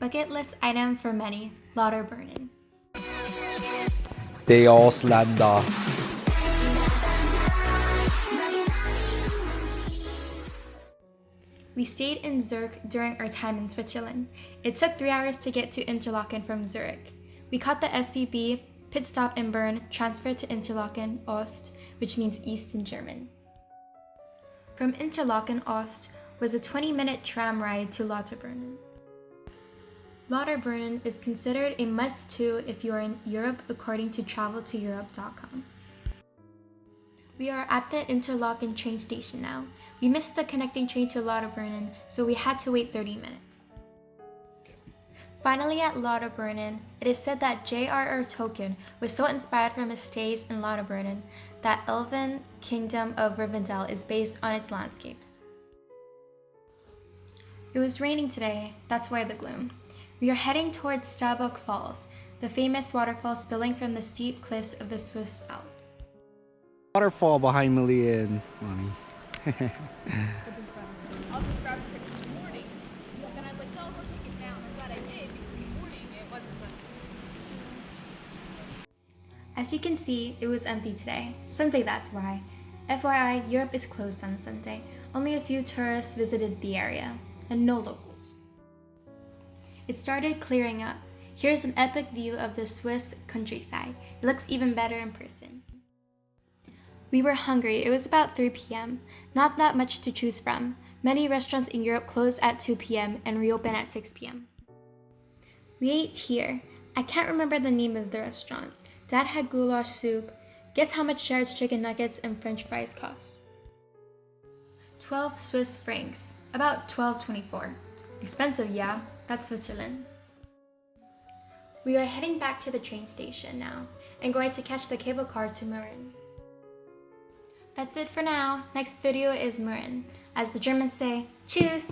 Bucket list item for many, Lauterbrunnen. Der Ausländer. We stayed in Zurich during our time in Switzerland. It took 3 hours to get to Interlaken from Zurich. We caught the SBB, pit stop in Bern, transferred to Interlaken Ost, which means East in German. From Interlaken Ost was a 20-minute tram ride to Lauterbrunnen. Lauterbrunnen is considered a must-do if you are in Europe according to traveltoeurope.com. We are at the Interlaken train station now. We missed the connecting train to Lauterbrunnen, so we had to wait 30 minutes. Finally at Lauterbrunnen, it is said that J.R.R. Tolkien was so inspired from his stays in Lauterbrunnen that Elven Kingdom of Rivendell is based on its landscapes. It was raining today, that's why the gloom. We are heading towards Stabbuck Falls, the famous waterfall spilling from the steep cliffs of the Swiss Alps. Waterfall behind Malia, Mommy. I'll just grab a picture this morning. But then I was like, no, I'll go take it now. I'm glad I did because this morning it wasn't fun. As you can see, it was empty today. Sunday, that's why. FYI, Europe is closed on Sunday. Only a few tourists visited the area, and no locals. It started clearing up. Here's an epic view of the Swiss countryside. It looks even better in person. We were hungry. It was about 3 p.m. Not that much to choose from. Many restaurants in Europe close at 2 p.m. and reopen at 6 p.m. We ate here. I can't remember the name of the restaurant. Dad had goulash soup. Guess how much Jared's chicken nuggets and french fries cost? 12 Swiss francs. About $12.24. Expensive, yeah. That's Switzerland. We are heading back to the train station now and going to catch the cable car to Mürren. That's it for now. Next video is Mürren. As the Germans say, tschüss!